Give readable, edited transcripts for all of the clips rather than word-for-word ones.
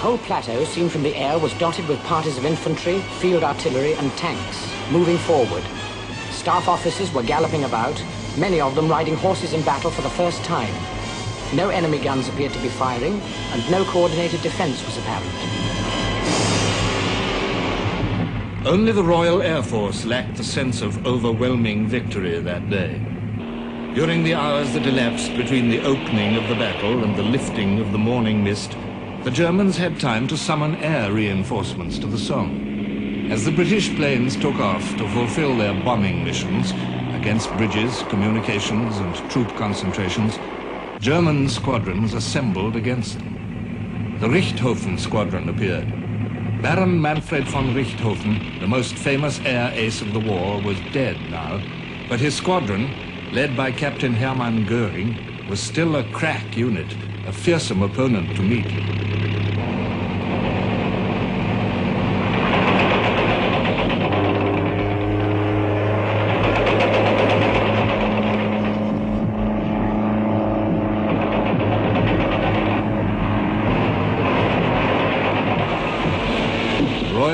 whole plateau, seen from the air, was dotted with parties of infantry, field artillery, and tanks, moving forward. Staff officers were galloping about, many of them riding horses in battle for the first time. No enemy guns appeared to be firing, and no coordinated defense was apparent. Only the Royal Air Force lacked the sense of overwhelming victory that day. During the hours that elapsed between the opening of the battle and the lifting of the morning mist, the Germans had time to summon air reinforcements to the Somme. As the British planes took off to fulfill their bombing missions against bridges, communications, and troop concentrations, German squadrons assembled against them. The Richthofen squadron appeared. Baron Manfred von Richthofen, the most famous air ace of the war, was dead now, but his squadron, led by Captain Hermann Göring, was still a crack unit, a fearsome opponent to meet.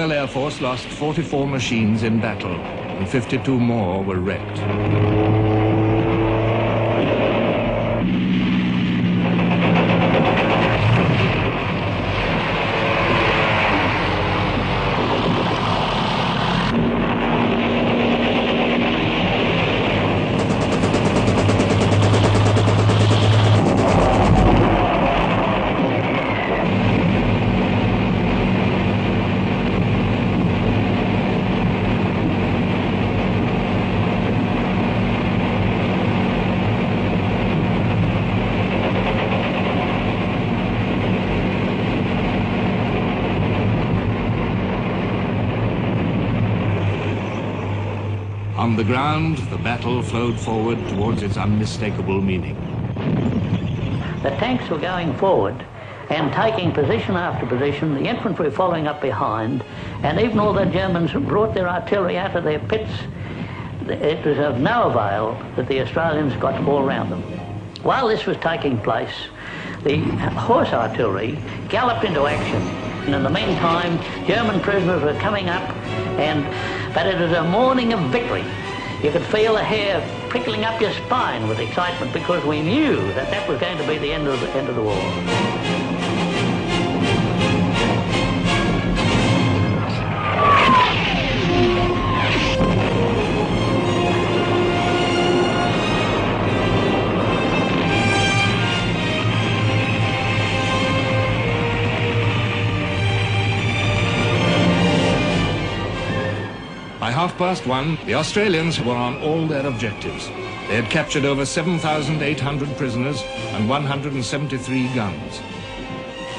Air Force lost 44 machines in battle, and 52 more were wrecked. On the ground, the battle flowed forward towards its unmistakable meaning. The tanks were going forward and taking position after position, the infantry following up behind, and even all the Germans brought their artillery out of their pits. It was of no avail that the Australians got all around them. While this was taking place, the horse artillery galloped into action. And in the meantime, German prisoners were coming up, but it was a morning of victory. You could feel the hair prickling up your spine with excitement because we knew that that was going to be the end of the war. By 1:30, the Australians were on all their objectives. They had captured over 7,800 prisoners and 173 guns.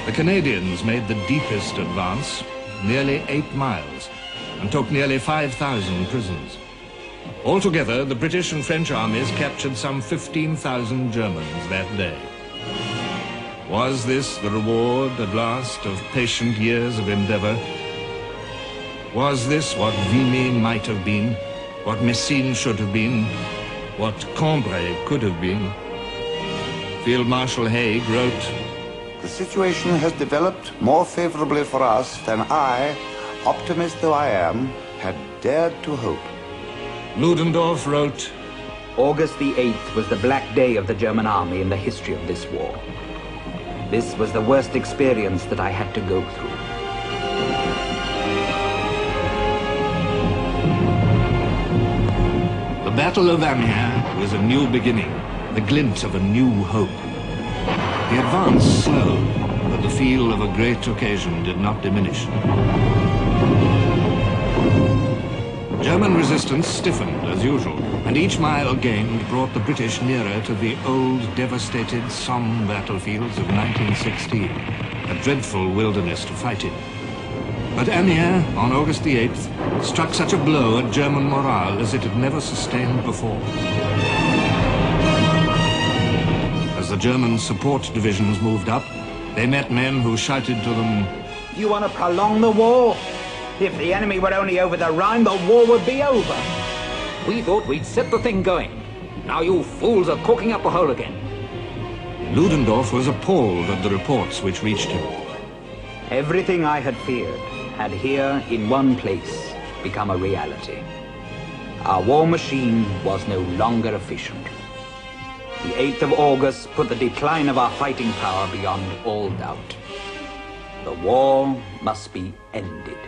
The Canadians made the deepest advance, nearly 8 miles, and took nearly 5,000 prisoners. Altogether, the British and French armies captured some 15,000 Germans that day. Was this the reward, at last, of patient years of endeavor? Was this what Vimy might have been, what Messines should have been, what Cambrai could have been? Field Marshal Haig wrote, "The situation has developed more favorably for us than I, optimist though I am, had dared to hope." Ludendorff wrote, "August the 8th was the black day of the German army in the history of this war. This was the worst experience that I had to go through." The Battle of Amiens was a new beginning, the glint of a new hope. The advance slowed, but the feel of a great occasion did not diminish. German resistance stiffened as usual, and each mile gained brought the British nearer to the old, devastated Somme battlefields of 1916, a dreadful wilderness to fight in. But Amiens, on August the 8th, struck such a blow at German morale as it had never sustained before. As the German support divisions moved up, they met men who shouted to them, "You want to prolong the war? If the enemy were only over the Rhine, the war would be over. We thought we'd set the thing going. Now you fools are corking up the hole again." Ludendorff was appalled at the reports which reached him. Everything I had feared had here, in one place, become a reality. Our war machine was no longer efficient. The 8th of August put the decline of our fighting power beyond all doubt. The war must be ended.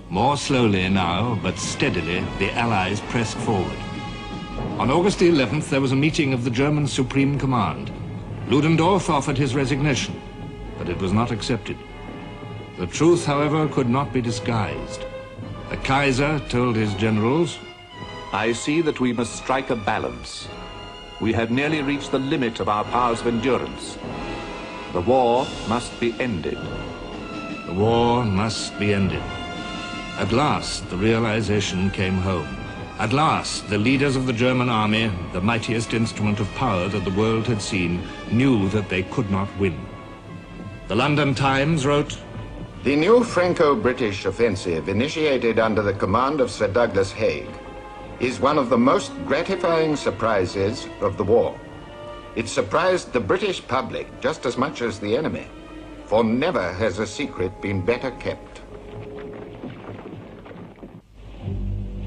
More slowly now, but steadily, the Allies pressed forward. On August the 11th, there was a meeting of the German Supreme Command. Ludendorff offered his resignation, but it was not accepted. The truth, however, could not be disguised. The Kaiser told his generals, I see that we must strike a balance. We have nearly reached the limit of our powers of endurance. The war must be ended. The war must be ended. At last, the realization came home. At last, the leaders of the German army, the mightiest instrument of power that the world had seen, knew that they could not win. The London Times wrote, The new Franco-British offensive, initiated under the command of Sir Douglas Haig, is one of the most gratifying surprises of the war. It surprised the British public just as much as the enemy, for never has a secret been better kept.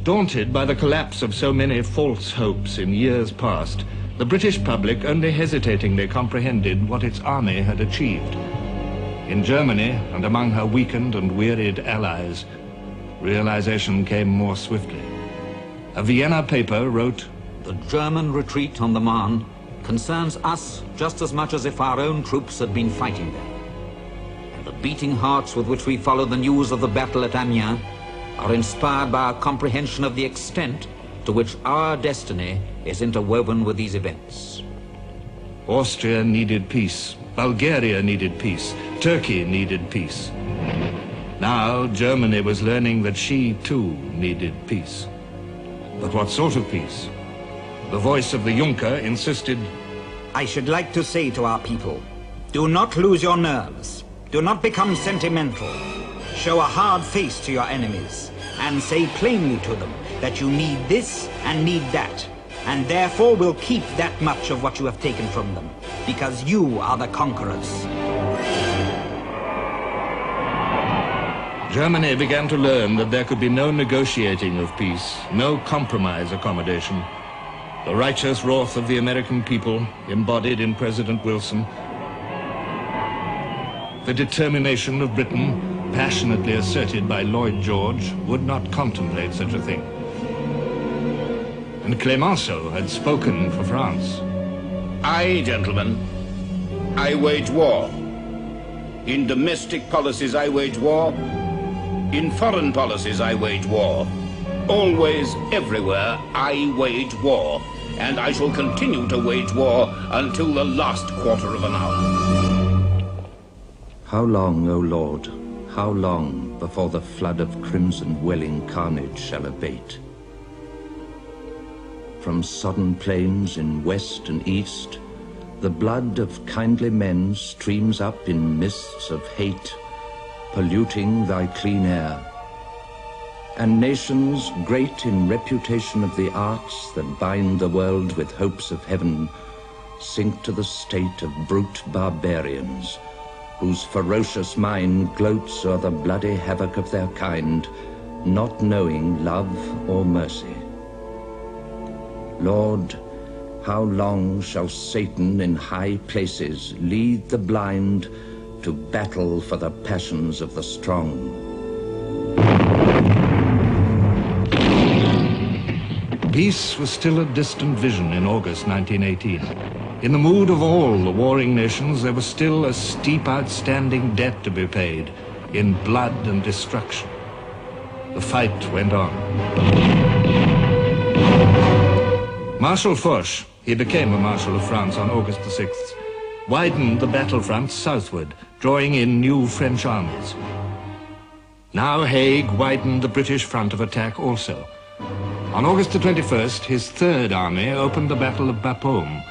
Daunted by the collapse of so many false hopes in years past, the British public only hesitatingly comprehended what its army had achieved. In Germany, and among her weakened and wearied allies, realization came more swiftly. A Vienna paper wrote, The German retreat on the Marne concerns us just as much as if our own troops had been fighting there. And the beating hearts with which we follow the news of the battle at Amiens are inspired by our comprehension of the extent to which our destiny is interwoven with these events. Austria needed peace, Bulgaria needed peace, Turkey needed peace. Now Germany was learning that she too needed peace. But what sort of peace? The voice of the Junker insisted, I should like to say to our people, do not lose your nerves. Do not become sentimental. Show a hard face to your enemies and say plainly to them that you need this and need that, and therefore will keep that much of what you have taken from them, because you are the conquerors. Germany began to learn that there could be no negotiating of peace, no compromise accommodation. The righteous wrath of the American people, embodied in President Wilson, the determination of Britain, passionately asserted by Lloyd George, would not contemplate such a thing. And Clemenceau had spoken for France. I, gentlemen, I wage war. In domestic policies I wage war. In foreign policies I wage war. Always, everywhere, I wage war. And I shall continue to wage war until the last quarter of an hour. How long, O Lord, how long before the flood of crimson welling carnage shall abate? From sodden plains in west and east, the blood of kindly men streams up in mists of hate, polluting thy clean air. And nations great in reputation of the arts that bind the world with hopes of heaven sink to the state of brute barbarians, whose ferocious mind gloats o'er the bloody havoc of their kind, not knowing love or mercy. Lord, how long shall Satan in high places lead the blind to battle for the passions of the strong? Peace was still a distant vision in August 1918. In the mood of all the warring nations, there was still a steep outstanding debt to be paid in blood and destruction. The fight went on. Marshal Foch, he became a Marshal of France on August the 6th, widened the battlefront southward, drawing in new French armies. Now Haig widened the British front of attack also. On August the 21st, his Third Army opened the Battle of Bapaume,